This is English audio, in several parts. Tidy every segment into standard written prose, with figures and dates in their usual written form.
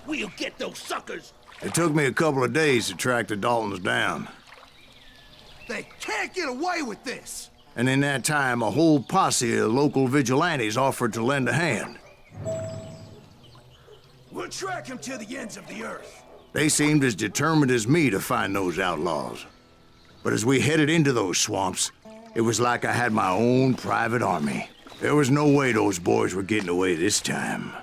We'll get those suckers! It took me a couple of days to track the Daltons down. They can't get away with this! And in that time, a whole posse of local vigilantes offered to lend a hand. We'll track him to the ends of the earth. They seemed as determined as me to find those outlaws. But as we headed into those swamps, it was like I had my own private army. There was no way those boys were getting away this time.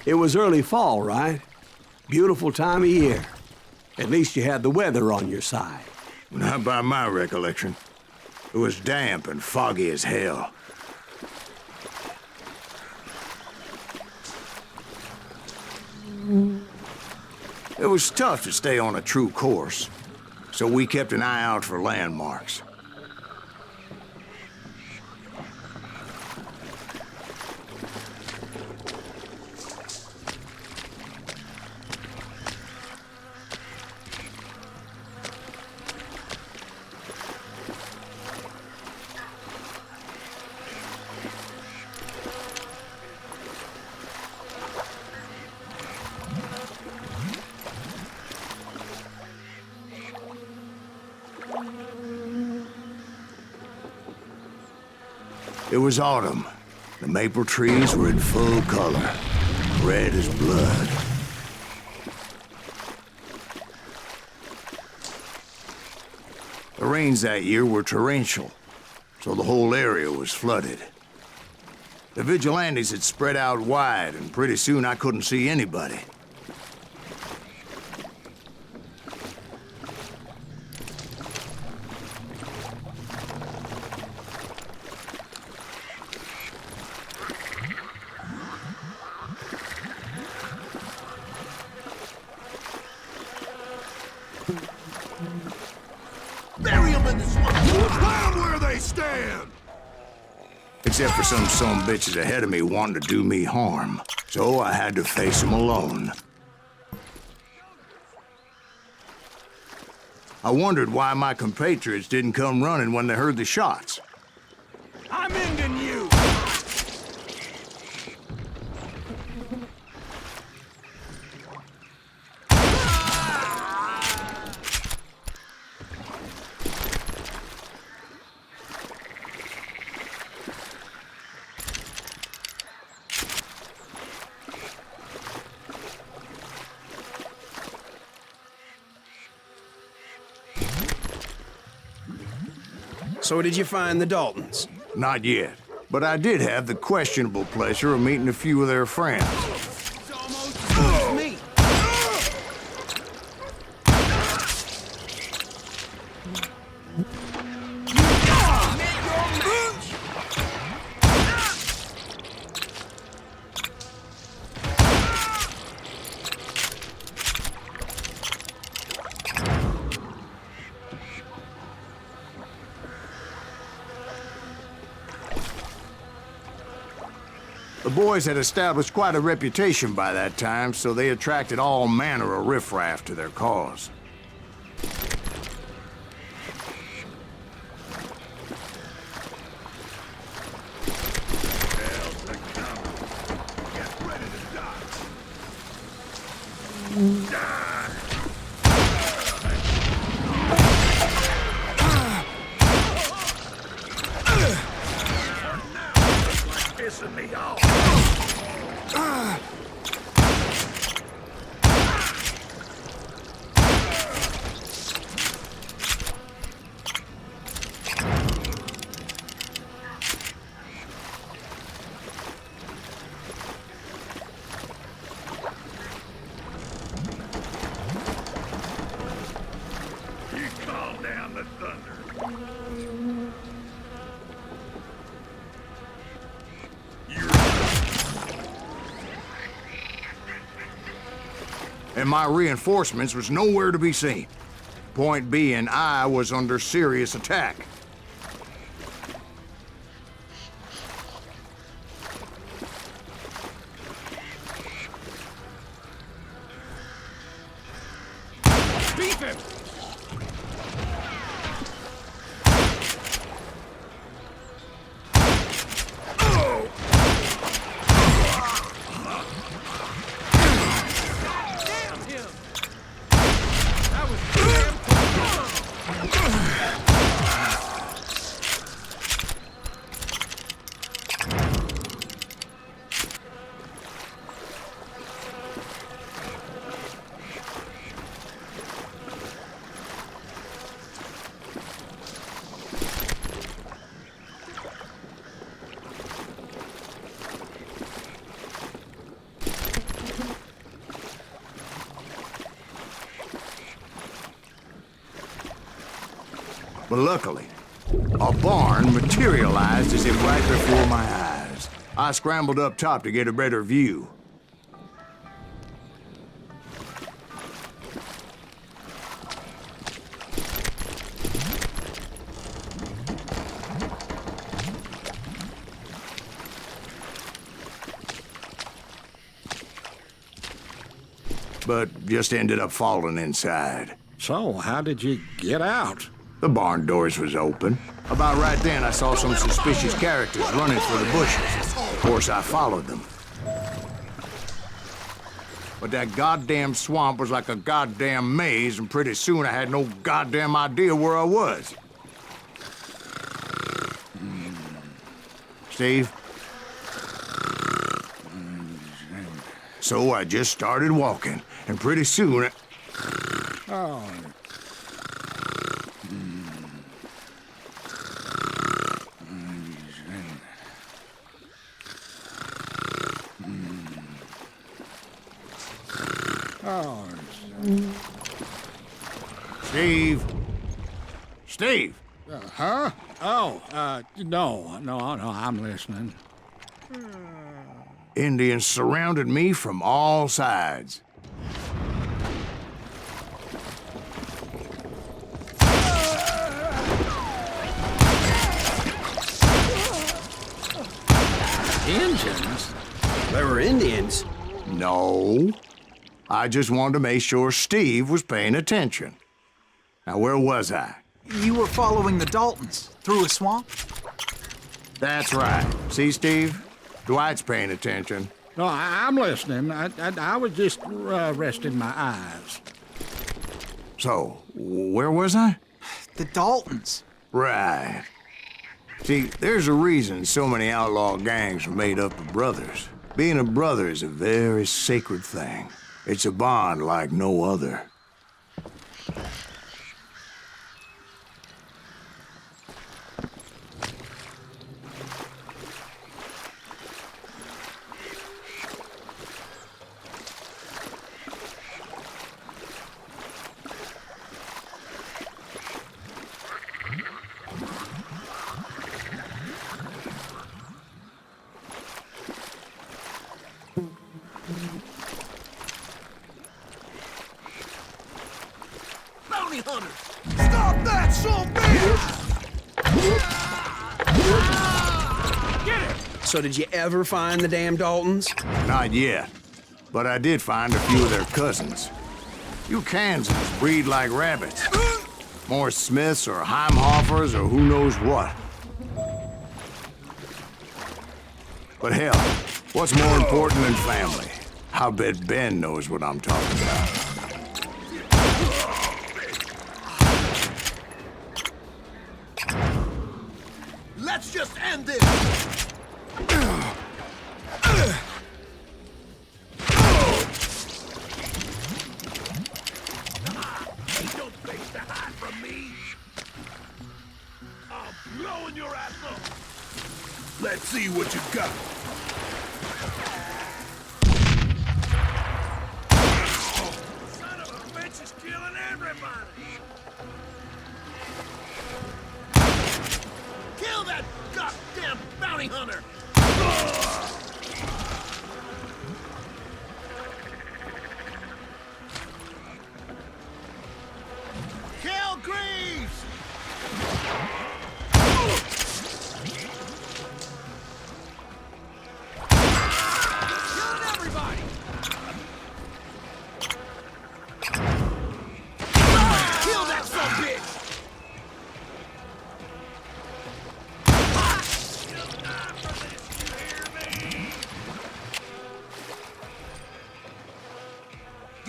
It was early fall, right? Beautiful time of year. At least you had the weather on your side. Not by my recollection. It was damp and foggy as hell. It was tough to stay on a true course, so we kept an eye out for landmarks. It was autumn. The maple trees were in full color, red as blood. The rains that year were torrential, so the whole area was flooded. The vigilantes had spread out wide, and pretty soon I couldn't see anybody. Bury them in the swamp! Let them where they stand! Except for some bitches ahead of me wanting to do me harm. So I had to face them alone. I wondered why my compatriots didn't come running when they heard the shots. I'm ending you! So did you find the Daltons? Not yet, but I did have the questionable pleasure of meeting a few of their friends. It's almost as good as me! The boys had established quite a reputation by that time, so they attracted all manner of riffraff to their cause. Get ready to die! Pissing me off. and my reinforcements was nowhere to be seen. Point being, I was under serious attack. Beat him! But luckily, a barn materialized as if right before my eyes. I scrambled up top to get a better view. But just ended up falling inside. So, how did you get out? The barn doors was open. About right then, I saw some suspicious characters running for the bushes. Of course, I followed them. But that goddamn swamp was like a goddamn maze, and pretty soon I had no goddamn idea where I was. Steve? So I just started walking, and pretty soon Oh, Steve? Steve! huh? Oh, no, I'm listening. Indians surrounded me from all sides. Indians? They were Indians. No. I just wanted to make sure Steve was paying attention. Now, where was I? You were following the Daltons through a swamp? That's right. See, Steve? Dwight's paying attention. No, I'm listening. I was just resting my eyes. So, where was I? The Daltons. Right. See, there's a reason so many outlaw gangs are made up of brothers. Being a brother is a very sacred thing. It's a bond like no other. Bounty hunters! Stop that, son bitch! Get it! So did you ever find the damn Daltons? Not yet, but I did find a few of their cousins. You Kansans breed like rabbits. More Smiths or Heimhoffers or who knows what. But hell, what's more important than family? I bet Ben knows what I'm talking about. Let's just end this! Ain't no place to hide from me. I'm blowing your ass up. Let's see what you got. Son of a bitch is killing everybody. Kill that goddamn bounty hunter!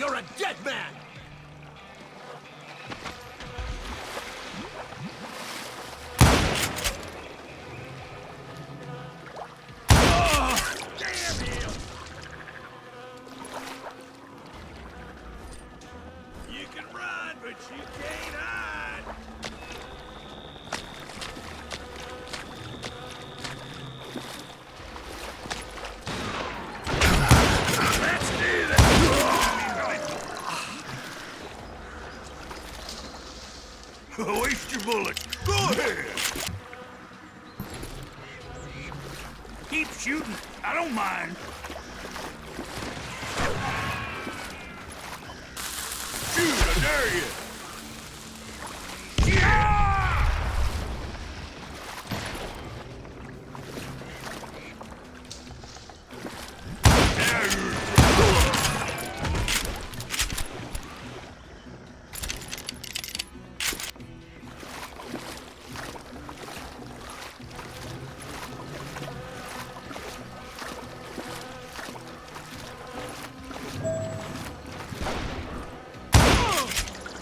You're a dead man! Oh, damn him! You can run, but you can't hide! Let's do this! Waste your bullets. Go ahead. Keep shooting. I don't mind. Shoot, I dare you. Yeah!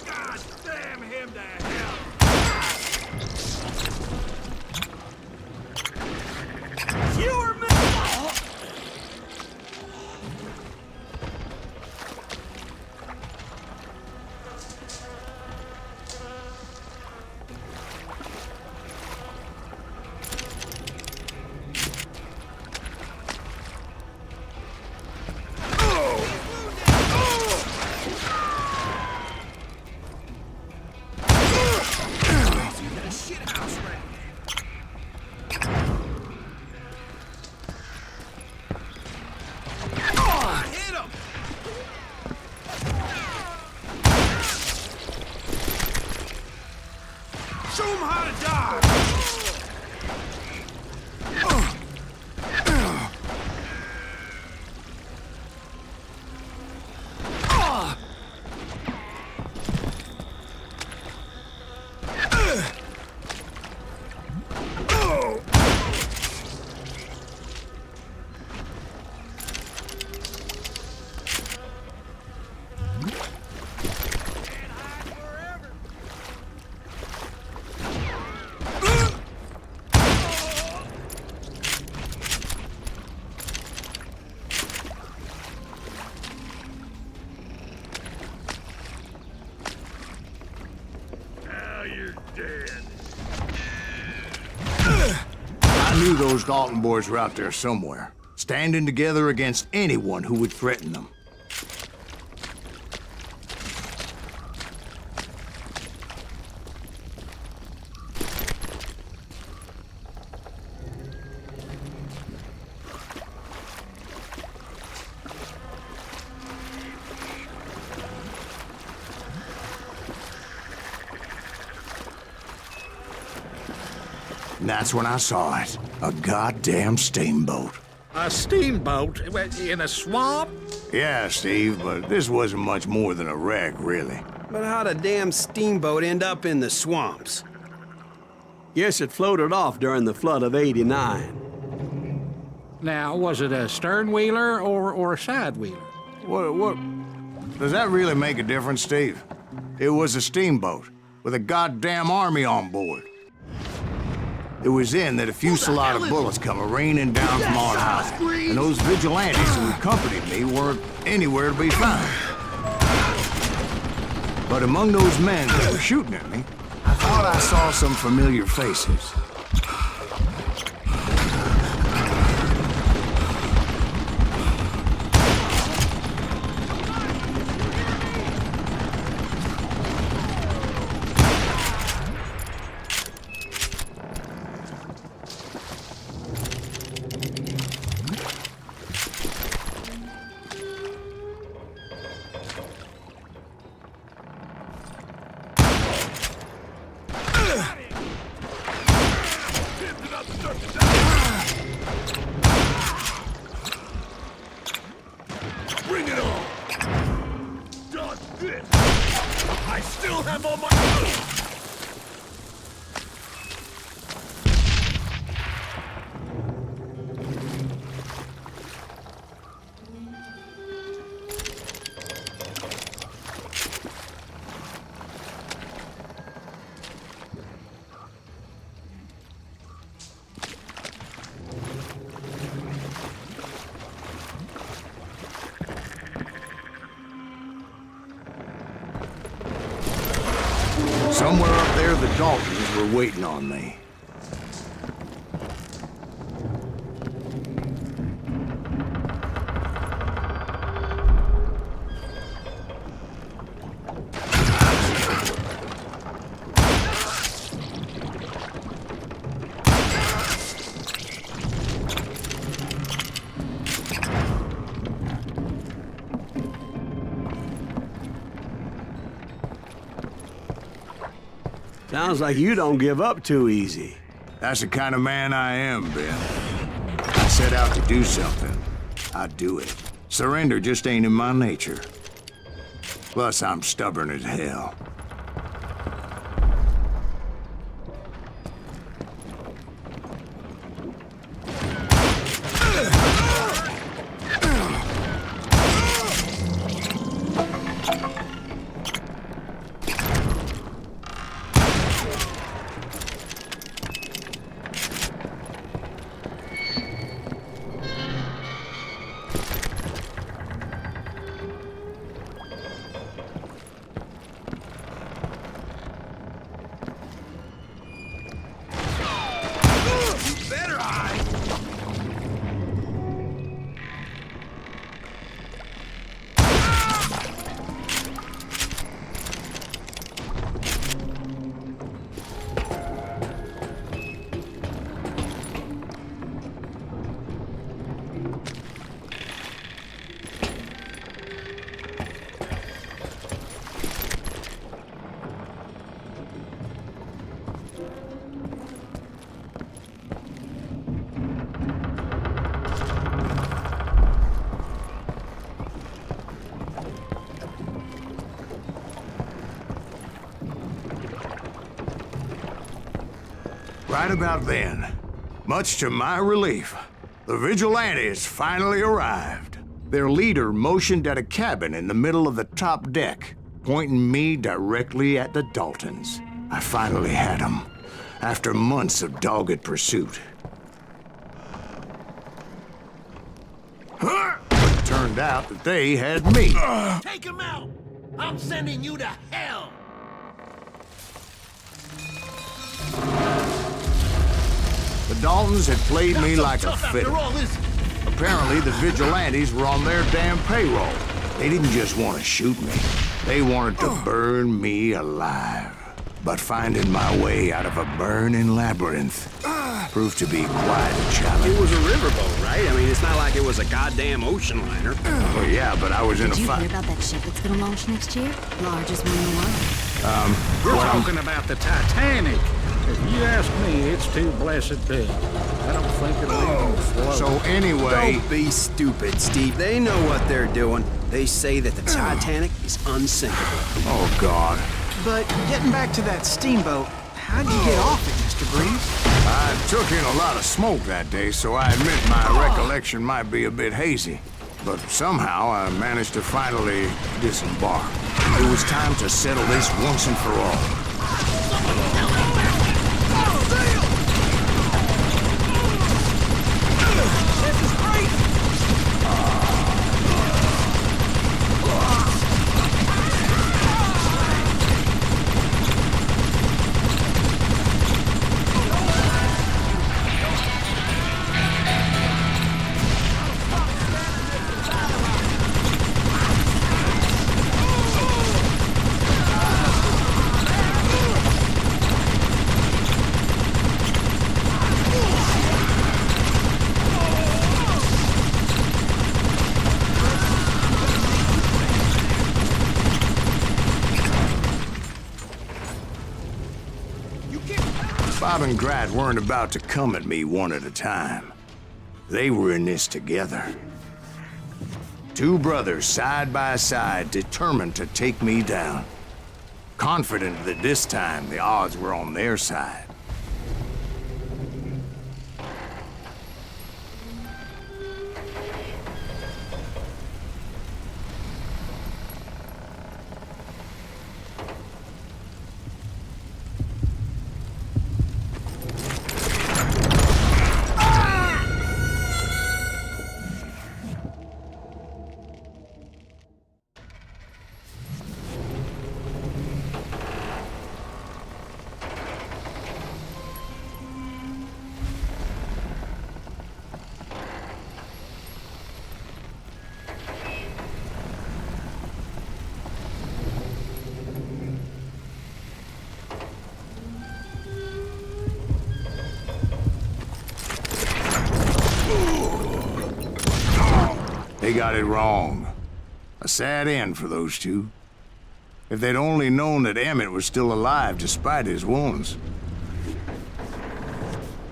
God damn him to hell! You were me! Show him how to die! Now you're dead. I knew those Dalton boys were out there somewhere, standing together against anyone who would threaten them. And that's when I saw it. A goddamn steamboat. A steamboat in a swamp? Yeah, Steve, but this wasn't much more than a wreck, really. But how'd a damn steamboat end up in the swamps? Guess it floated off during the flood of '89. Now, was it a stern wheeler or a side wheeler? What? Does that really make a difference, Steve? It was a steamboat with a goddamn army on board. It was then that a fusillade of bullets come raining down from on high, and those vigilantes who accompanied me weren't anywhere to be found. But among those men that were shooting at me, I thought I saw some familiar faces. Bring it on! Done this! I still have all my... Somewhere up there, the Daltons were waiting on me. Sounds like you don't give up too easy. That's the kind of man I am, Ben. I set out to do something. I do it. Surrender just ain't in my nature. Plus, I'm stubborn as hell. Right about then, much to my relief, the vigilantes finally arrived. Their leader motioned at a cabin in the middle of the top deck, pointing me directly at the Daltons. I finally had them, after months of dogged pursuit. But it turned out that they had me. Take him out! I'm sending you to hell! The Daltons had played me Not so like a tough fiddle. after all this. Apparently, the vigilantes were on their damn payroll. They didn't just want to shoot me. They wanted to burn me alive. But finding my way out of a burning labyrinth proved to be quite a challenge. It was a riverboat, right? I mean, it's not like it was a goddamn ocean liner. Well, yeah, but I was in a Did you fight. hear about that ship that's gonna launch next year? Largest one in the world. You're Well, talking about the Titanic. If you ask me, it's too blessed big. I don't think it'll even float. So anyway, Don't be stupid, Steve. They know what they're doing. They say that the Titanic is unsinkable. oh God, But getting back to that steamboat, how'd you get off it, Mr. Breeze? I took in a lot of smoke that day, so I admit my recollection might be a bit hazy. But somehow I managed to finally disembark. It was time to settle this once and for all. Bob and Grat weren't about to come at me one at a time. They were in this together. Two brothers side by side, determined to take me down. Confident that this time the odds were on their side. They got it wrong. A sad end for those two. If they'd only known that Emmett was still alive despite his wounds.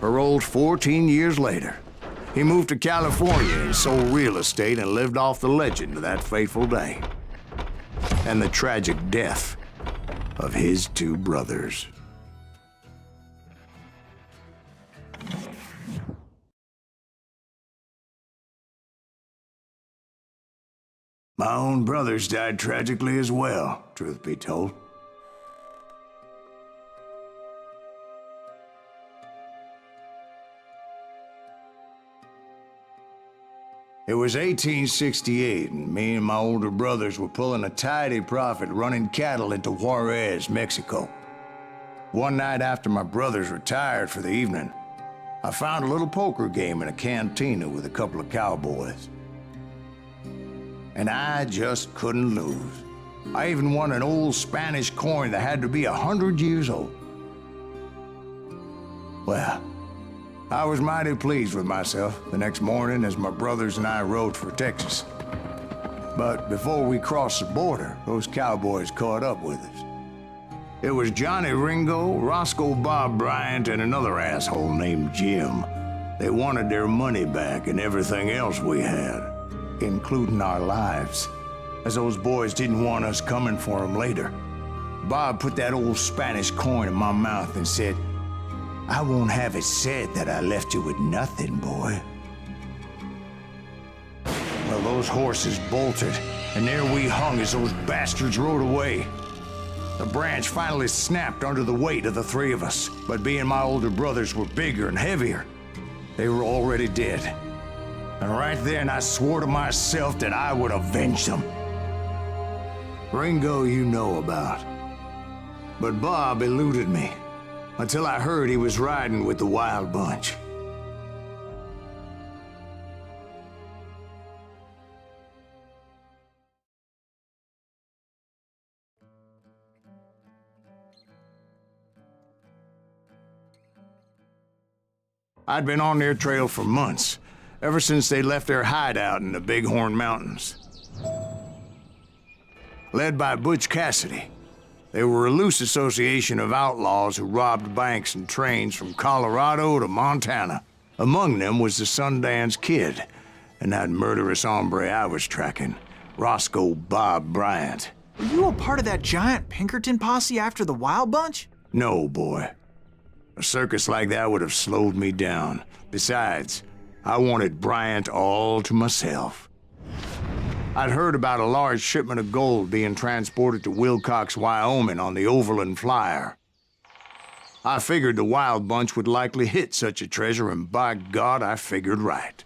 Paroled 14 years later, he moved to California and sold real estate and lived off the legend of that fateful day. And the tragic death of his two brothers. My own brothers died tragically as well, truth be told. It was 1868, and me and my older brothers were pulling a tidy profit running cattle into Juarez, Mexico. One night after my brothers retired for the evening, I found a little poker game in a cantina with a couple of cowboys. And I just couldn't lose. I even won an old Spanish coin that had to be 100 years old. Well, I was mighty pleased with myself the next morning as my brothers and I rode for Texas. But before we crossed the border, those cowboys caught up with us. It was Johnny Ringo, Roscoe Bob Bryant, and another asshole named Jim. They wanted their money back and everything else we had, including our lives, as those boys didn't want us coming for them later. Bob put that old Spanish coin in my mouth and said, "I won't have it said that I left you with nothing, boy." Well, those horses bolted, and there we hung as those bastards rode away. The branch finally snapped under the weight of the three of us, but being my older brothers were bigger and heavier, they were already dead. And right then I swore to myself that I would avenge them. Ringo you know about. But Bob eluded me, until I heard he was riding with the Wild Bunch. I'd been on their trail for months, ever since they left their hideout in the Bighorn Mountains. Led by Butch Cassidy, they were a loose association of outlaws who robbed banks and trains from Colorado to Montana. Among them was the Sundance Kid, and that murderous hombre I was tracking, Roscoe Bob Bryant. Were you a part of that giant Pinkerton posse after the Wild Bunch? No, boy. A circus like that would have slowed me down. Besides, I wanted Bryant all to myself. I'd heard about a large shipment of gold being transported to Wilcox, Wyoming on the Overland Flyer. I figured the Wild Bunch would likely hit such a treasure, and by God, I figured right.